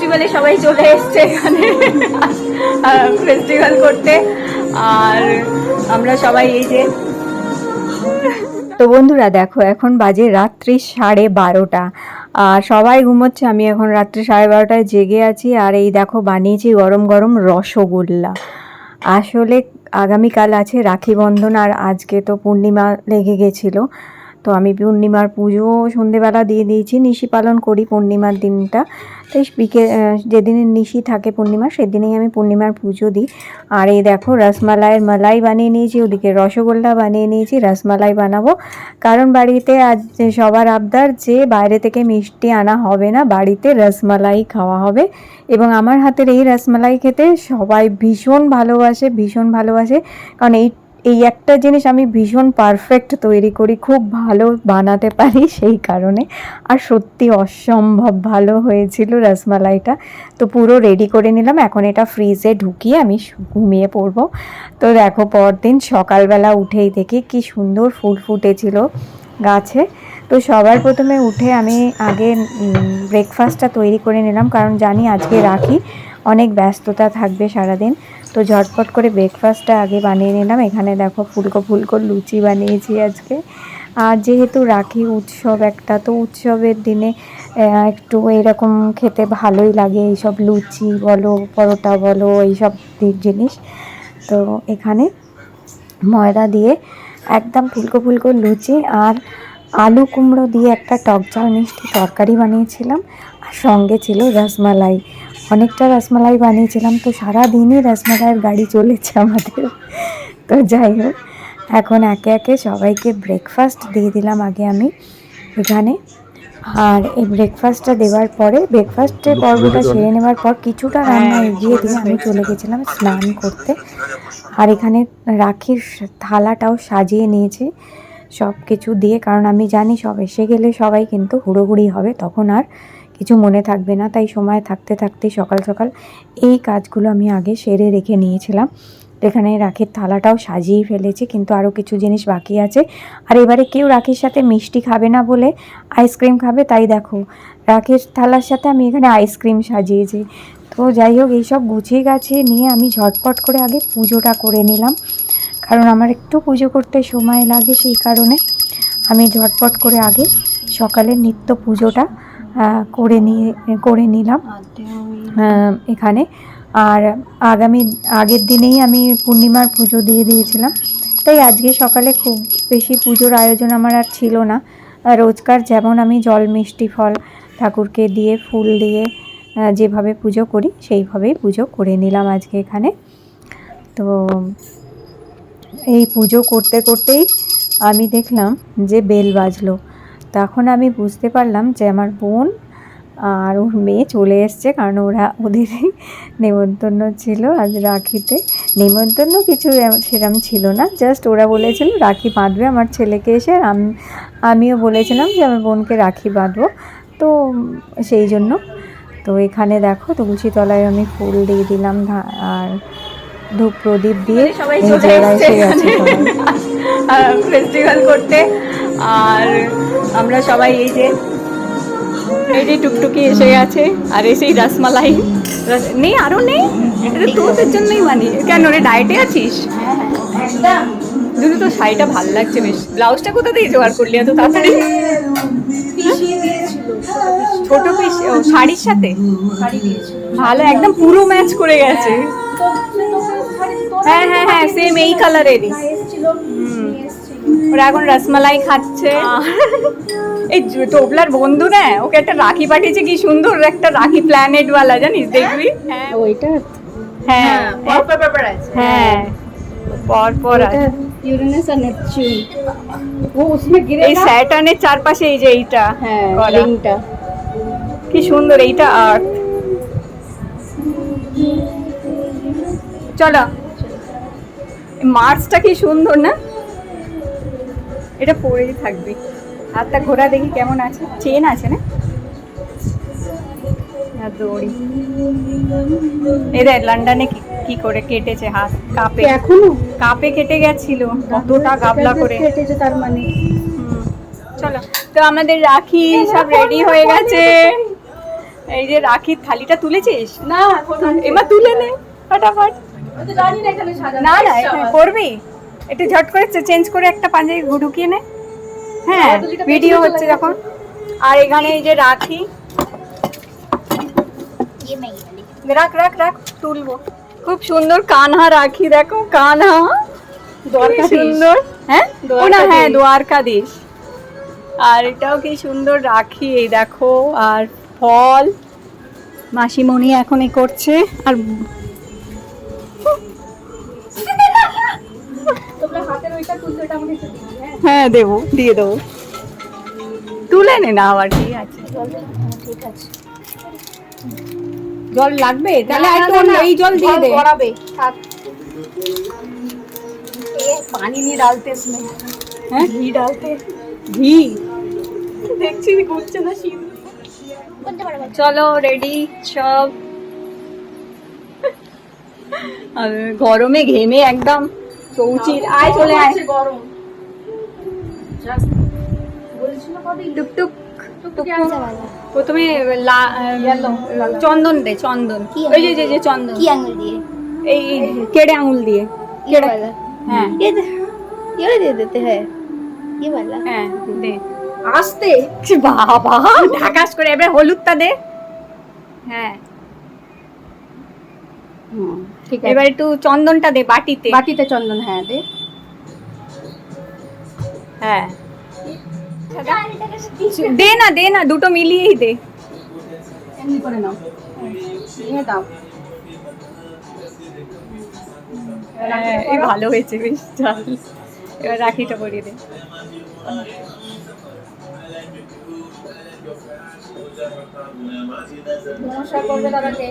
ফেস্টিভ্যালে সবাই চলে এসছে এখানে ফেস্টিভ্যাল করতে। আর আমরা সবাই এই যে, তো বন্ধুরা দেখো এখন বাজে রাত্রি 12:30 আর সবাই ঘুমোচ্ছে, আমি এখন রাত্রি 12:30টায় জেগে আছি। আর এই দেখো বানিয়েছি গরম গরম রসগোল্লা। আসলে আগামীকাল আছে রাখি বন্ধন আর আজকে তো পূর্ণিমা লেগে গেছিলো, তো আমি পূর্ণিমার পুজো সন্ধেবেলা দিয়ে দিয়েছি। নিশি পালন করি পূর্ণিমার দিনটা, তাই যেদিনে নিশি থাকে পূর্ণিমা সেদিনেই আমি পূর্ণিমার পুজো দিই। আর এই দেখো রসমালাইয়ের মালাই বানিয়ে নিয়েছি, ওদিকে রসগোল্লা বানিয়ে নিয়েছি। রসমালাই বানাবো কারণ বাড়িতে আজ সবার আবদার যে বাইরে থেকে মিষ্টি আনা হবে না, বাড়িতে রসমালাই খাওয়া হবে। এবং আমার হাতের এই রসমালাই খেতে সবাই ভীষণ ভালোবাসে কারণ এই একটা জিনিস আমি ভীষণ পারফেক্ট তৈরি করি, খুব ভালো বানাতে পারি সেই কারণে। আর সত্যি অসম্ভব ভালো হয়েছিল রসমালাইটা। তো পুরো রেডি করে নিলাম, এখন এটা ফ্রিজে ঢুকিয়ে আমি ঘুমিয়ে পড়বো। তো দেখো পরদিন সকালবেলা উঠেই দেখি কি সুন্দর ফুল ফুটেছিল গাছে। তো সবার প্রথমে উঠে আমি আগে ব্রেকফাস্টটা তৈরি করে নিলাম, কারণ জানি আজকে রাখি, অনেক ব্যস্ততা থাকবে সারাদিন। তো ঝটপট করে ব্রেকফাস্টটা আগে বানিয়ে নিলাম। এখানে দেখো ফুলকো লুচি বানিয়েছি আজকে। আর যেহেতু রাখি উৎসব একটা, তো উৎসবের দিনে একটু এরকম খেতে ভালোই লাগে, এইসব লুচি বলো পরোটা বলো এইসব জিনিস। তো এখানে ময়দা দিয়ে একদম ফুলকো লুচি আর আলু কুমড়ো দিয়ে একটা টক ঝাল মিষ্টি তরকারি বানিয়েছিলাম। আর সঙ্গে ছিল রসমালাই, অনেকটা রসমালাই বানিয়েছিলাম। তো সারাদিনই রসমালাইয়ের গাড়ি চলেছে আমাদের। তো যাই হোক, এখন একে একে সবাইকে ব্রেকফাস্ট দিয়ে দিলাম আগে আমি এখানে। আর এই ব্রেকফাস্টটা দেওয়ার পরে ব্রেকফাস্টের পর্বটা সেরে নেওয়ার পর কিছুটা রান্না এগিয়ে দিয়ে আমি চলে গেছিলাম স্নান করতে। আর এখানে রাখির থালাটাও সাজিয়ে নিয়েছি সব কিছু দিয়ে, কারণ আমি জানি সব এসে গেলে সবাই কিন্তু হুড়োহুড়ি হবে, তখন আর কিছু মনে থাকবে না। তাই সময় থাকতে সকাল সকাল এই কাজগুলো আমি আগে সেরে রেখে নিয়েছিলাম। এখানে রাখির থালাটাও সাজিয়ে ফেলেছি, কিন্তু আরও কিছু জিনিস বাকি আছে। আর এবারে কেউ রাখির সাথে মিষ্টি খাবে না বলে আইসক্রিম খাবে, তাই দেখো রাখির থালার সাথে আমি এখানে আইসক্রিম সাজিয়েছি। তো যাই হোক, এইসব গুছিয়ে গাছিয়ে নিয়ে আমি ঝটপট করে আগে পুজোটা করে নিলাম, কারণ আমার একটু পুজো করতে সময় লাগে, সেই কারণে আমি ঝটপট করে আগে সকালের নিত্য পুজোটা করে নিলাম এখানে। আর আগের দিনেই আমি পূর্ণিমার পুজো দিয়ে দিয়েছিলাম, তাই আজকে সকালে খুব বেশি পুজোর আয়োজন আমার আর ছিল না। রোজকার যেমন আমি জল মিষ্টি ফল ঠাকুরকে দিয়ে ফুল দিয়ে যেভাবে পুজো করি সেইভাবেই পুজো করে নিলাম আজকে এখানে। তো এই পুজো করতেই আমি দেখলাম যে বেল বাজলো, তখন আমি বুঝতে পারলাম যে আমার বোন আর ওর মেয়ে চলে এসছে, কারণ ওদেরই নেমন্তন্ন ছিল আজ রাখিতে। নেমন্তন্ন কিছু সেরকম ছিল না, জাস্ট ওরা বলেছিল রাখি বাঁধবে আমার ছেলেকে এসে। আমিও বলেছিলাম যে আমার বোনকে রাখি বাঁধবো, তো সেই জন্য। তো এখানে দেখো তুলসী তলায় আমি ফুল দিয়ে দিলাম আর ধূপ প্রদীপ দিয়ে সবাই চলে এসে গেছে ফেস্টিভ্যাল করতে। আর আমরা সবাই এই যে টুকটুকি এসে গেছে, আর এসেই রসমালাই নেই, আরও নেই, এটা তোদের জন্যই বানিয়ে। কেন রে, ডায়েটে আছিস? দুটো তো শাড়িটা ভালো লাগছে বেশ। ব্লাউজটা কোথা থেকে জোগাড় করলি এত তাড়াতাড়ি? ছোট পিস শাড়ির সাথে ভালো, একদম পুরো ম্যাচ করে গেছে। হ্যাঁ সেম এই কালারেরই। ওরা এখন রসমালাই খাচ্ছে। এই টোপলার বন্ধু না, ওকে একটা রাখি পাঠিয়েছে, কি সুন্দর একটা রাখি প্ল্যানেট वाला, জানিস দেখবি? হ্যাঁ ওইটা, হ্যাঁ হ্যাঁ পর আছে ইউরেনাস আর নেপচুন, ও उसमें गिरे এই স্যাটার্নের চারপাশে এই যে এইটা, হ্যাঁ রিংটা কি সুন্দর, এইটা আর্থ। চলো, মার্চটা কি সুন্দর না, এটা পরেই থাকবে। হাতটা ঘোরা দেখি কেমন আছে, চেন আছে না দড়ি। এই দেখ লন্ডনে কি করে কেটেছে হাত, কাপে, এখনো কাপে কেটে গেছিল, কতটা গাবলা করে কেটেছে তার মানে। চলো, তো আমাদের রাখি সব রেডি হয়ে গেছে। এই যে রাখির থালিটা তুলেছিস? না এবার তুলে নে ফটাফট। না না করবি, একটু ঝট করে চেঞ্জ করে একটা পাঞ্জাবি ঢুকিয়ে নে। হ্যাঁ ভিডিও হচ্ছে যখন। আর এখানে এই যে রাখি, রাখ রাখ রাখ তুলবো। খুব সুন্দর কানহা রাখি, দেখো কানহা সুন্দর। হ্যাঁ ও না, হ্যাঁ দ্বারকাধীশ। আর এটাও কি সুন্দর রাখি, এই দেখো। আর ফল মাসিমণি এখন এ করছে। আর হ্যাঁ দেবো, দিয়ে দেবো, তুলে নে না আবার। কি আছে ঠিক আছে, জল লাগবে তাহলে এই জল দিয়ে দে। पानी नहीं डालते इसमें, हैं? घी डालते, घी দেখছি ঘুরছে না শীত। চলো রেডি সব। আর গরমে ঘেমে একদম চৌচির। আয় চলে আয়, গরম টুকটুক। প্রথমে চন্দন দে, চন্দন। ওই যে চন্দন, কি আঙুল দিয়ে? এই কেড়ে আঙুল দিয়ে। ये वाला? হ্যাঁ ये दे देते हैं, ये वाला। হ্যাঁ দে আস্তে, বাবা ঢাকাস করে। এবার হলুদটা দে। হ্যাঁ ঠিক আছে, এবার একটু চন্দনটা দে বাটিতে। বাটিতে চন্দন, হ্যাঁ দে। হ্যাঁ দে না, দে না, দুটো মিলিয়েই দে। এমনি করে নাও, নিয়ে দাও। হ্যাঁ এই ভালো হয়েছে বেশ। চল এবার রাখিটা করিয়ে দে। নমস্কার করবে দাদাকে।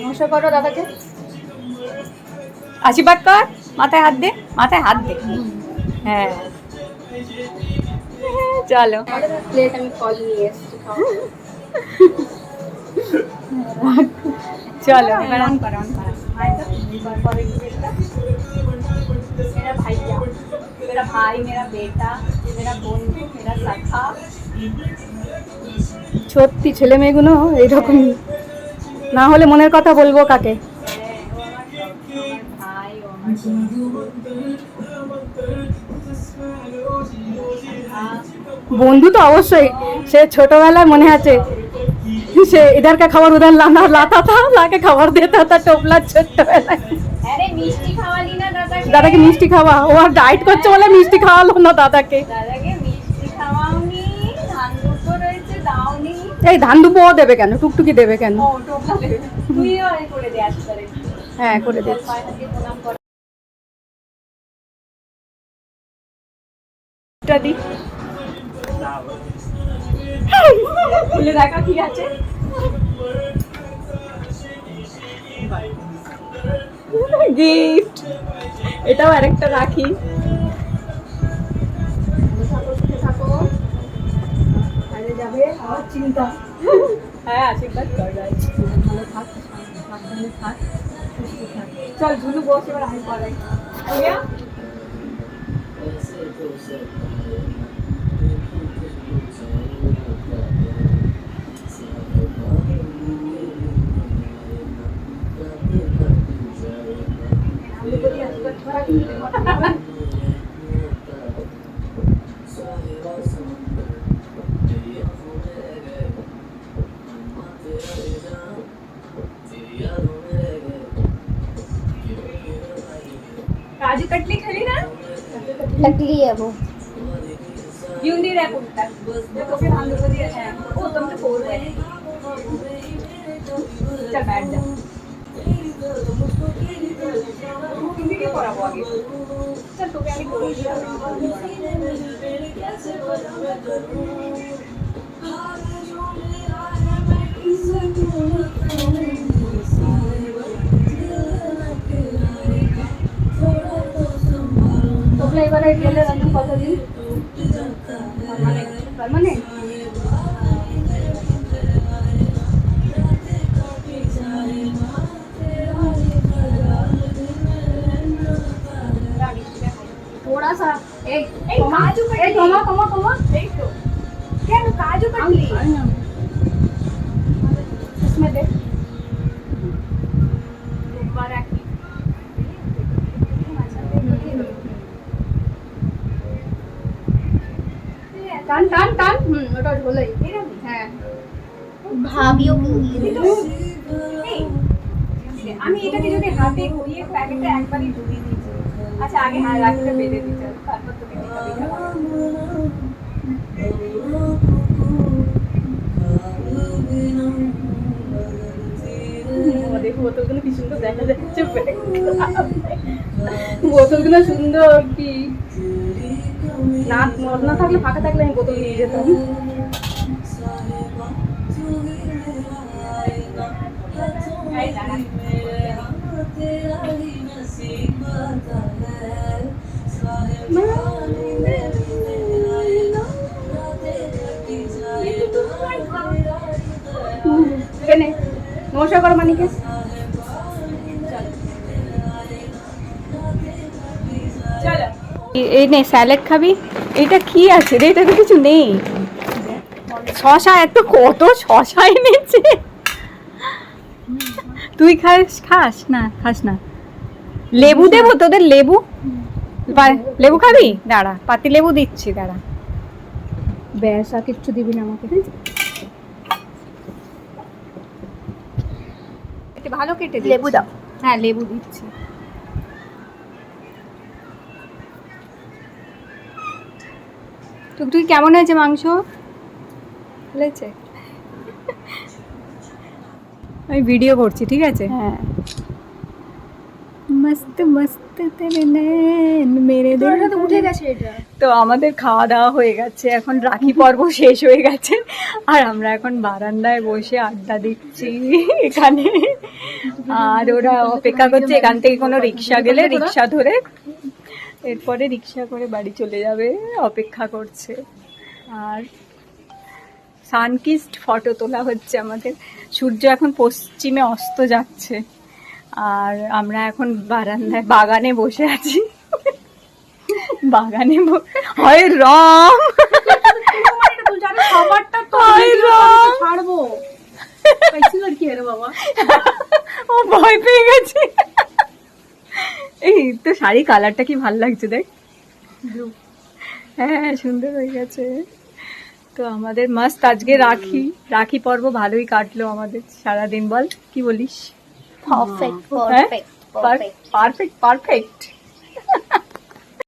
নমস্কার করো দাদাকে। আশীর্বাদ কর, মাথায় হাত দে, মাথায় হাত দে। হ্যাঁ চলো। প্লেট আমি কল নিয়ে এসেছি, চলো এবার অন কর, অন কর। मेरा भैया, मेरा भाई, मेरा बेटा, मेरा बंधु, मेरा सखा। সত্যি ছেলে মেয়েগুলো এইরকমই, না হলে মনের কথা বলবো কাকে? বন্ধু তো অবশ্যই, সে ছোটবেলায় মনে আছে, সে इधर का खबर उधर लाना लाता था, लाके खबर देता था टोपला ছোটবেলায়। আরে মিষ্টি খাওয়ালি না দাদাকে? দাদাকে মিষ্টি খাওয়া, ও আর ডায়েট করছে বলে মিষ্টি খাওয়ালো না দাদাকে। দাদাকে মিষ্টি খাওয়াওনি, ধান দুটো রয়েছে দাওনি। এই ধান দুপো ও দেবে কেন, টুকটুকি দেবে কেন? ও টোপলা দেবে, তুইও করে দে আসলে। হ্যাঁ করে দিচ্ছি। দি খুলে দেখা কি আছে। গিফট, এটাও আরেকটা রাখি। যাবে আমার চিন্তা। হ্যাঁ আশীর্বাদ কর, ভালো থাক, সাবধানে থাক, সুস্থ থাক। চল ঝুলু বস, এবার আমি পড়াই। काजू कटली खाली ना? नकली है वो। क्यों नहीं रहा पुट्टा? देखो फिर हम लोग को दिया है। ओ तुम तो बोल रहे हैं। चल बैठ जा। हिंदी के पढ़ा हुआ आगे। चल तो क्या नहीं बोल रही তোমরা এবারে গেলে রান্না কতদিন? পার্মানেন্ট? এই কাজু কাটলি, এই তোমা এই তো কেন কাজু কাটলি इसमें देख एक बार आके টান টান টান ওটা ঝোলাই হ্যাঁ ভাবিও আমি এটাকে যদি হাতে ঘুরিয়ে প্যাকেটটা একবারই ঢুকিয়ে দিয়েছি। আচ্ছা আগে হ্যাঁ রাখিটা বেঁধে দিতে হবে, তারপর তোকে দিতে দেখো বোতলগুলো কি সুন্দর দেখা যাচ্ছে বোতলগুলো সুন্দর কি না মদ না থাকলে ফাঁকা থাকলে আমি বোতল নিয়ে যেতাম কেনে নমস্কার করো মানিকে এই নে স্যালাড খাবি? এটা কি আছে রে? এটা তো কিছু নেই। শশা, এত কত শশা এনেছে। তুই খাস না? খাস না? লেবু দেবো তোদের? লেবু লেবু খাবি? দাঁড়া, পাতি লেবু দিচ্ছি, দাঁড়া। ব্যাস আর কিচ্ছু দিবি না আমাকে ভালো কেটে লেবু দাও। হ্যাঁ লেবু দিচ্ছি। তুই কেমন হয়েছে মাংস? ভালো হয়েছে? আমি ভিডিও করছি, ঠিক আছে? হ্যাঁ মস্ত মস্ত তেরে নैन মেরে দিল। তো উঠে গেছে এটা তো আমাদের খাওয়া দাওয়া হয়ে গেছে, এখন রাখি পর্ব শেষ হয়ে গেছে, আর আমরা এখন বারান্দায় বসে আড্ডা দিচ্ছি এখানে। আর ওরা অপেক্ষা করছে এখান থেকে কোনো রিক্সা গেলে রিক্সা ধরে, এরপরে রিক্সা করে বাড়ি চলে যাবে, অপেক্ষা করছে। আর সানকিস্ট ফটো তোলা হচ্ছে আমাদের। সূর্য এখন পশ্চিমে অস্ত যাচ্ছে, আর আমরা এখন বাগানে বসে আছি। বাগানে হয় রাম, খাবারটা তো হায় রাম। ছাড়বো कैसी लड़की है रे बाबा ও ভয় পেয়ে গেছে। এই তো শাড়ি কালারটা কি ভালো লাগছে দেখ। হ্যাঁ সুন্দর হয়ে গেছে। তো আমাদের মাস্ট আজকে রাখি পর্ব ভালোই কাটলো আমাদের সারাদিন। বল কি বলিস? পারফেক্ট হ্যাঁ? Perfect perfect perfect.